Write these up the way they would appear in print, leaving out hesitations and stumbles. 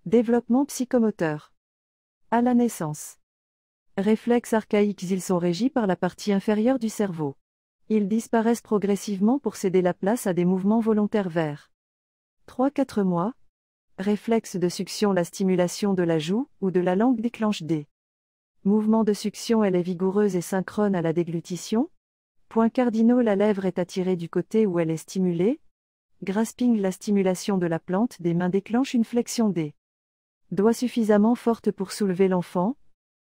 Développement psychomoteur. À la naissance. Réflexes archaïques, ils sont régis par la partie inférieure du cerveau. Ils disparaissent progressivement pour céder la place à des mouvements volontaires vers 3-4 mois. Réflexe de succion, la stimulation de la joue ou de la langue déclenche des mouvements de succion, elle est vigoureuse et synchrone à la déglutition. Points cardinaux, la lèvre est attirée du côté où elle est stimulée. Grasping, la stimulation de la plante des mains déclenche une flexion des doigts suffisamment forte pour soulever l'enfant.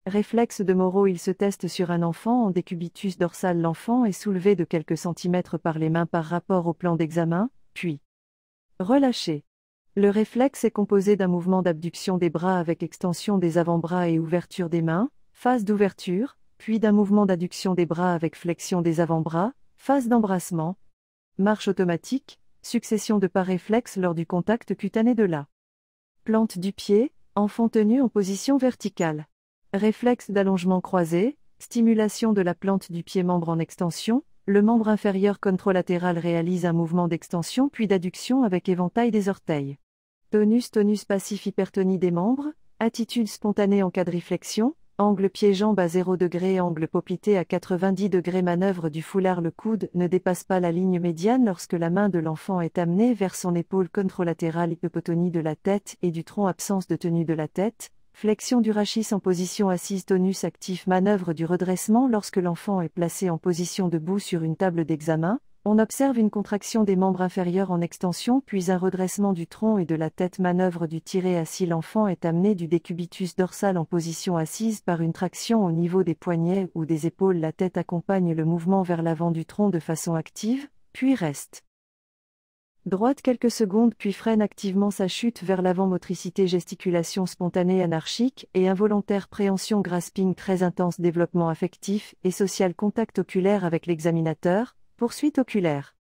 Réflexe de Moro, il se teste sur un enfant en décubitus dorsal, l'enfant est soulevé de quelques centimètres par les mains par rapport au plan d'examen, puis relâché. Le réflexe est composé d'un mouvement d'abduction des bras avec extension des avant-bras et ouverture des mains, phase d'ouverture, puis d'un mouvement d'adduction des bras avec flexion des avant-bras, phase d'embrassement. Marche automatique, succession de pas réflexes lors du contact cutané de la plante du pied, enfant tenu en position verticale. Réflexe d'allongement croisé, stimulation de la plante du pied, membre en extension, le membre inférieur contralatéral réalise un mouvement d'extension puis d'adduction avec éventail des orteils. Tonus passif, hypertonie des membres, attitude spontanée en quadriflexion, angle pied-jambe à 0 degré, angle poplité à 90 degrés, manœuvre du foulard, le coude ne dépasse pas la ligne médiane lorsque la main de l'enfant est amenée vers son épaule contralatérale, hypotonie de la tête et du tronc, absence de tenue de la tête, flexion du rachis en position assise, tonus actif, manœuvre du redressement lorsque l'enfant est placé en position debout sur une table d'examen. On observe une contraction des membres inférieurs en extension puis un redressement du tronc et de la tête, manœuvre du tiré assis, l'enfant est amené du décubitus dorsal en position assise par une traction au niveau des poignets ou des épaules, la tête accompagne le mouvement vers l'avant du tronc de façon active, puis reste droite quelques secondes puis freine activement sa chute vers l'avant, motricité, gesticulation spontanée, anarchique et involontaire, préhension, grasping très intense, développement affectif et social, contact oculaire avec l'examinateur, poursuite oculaire.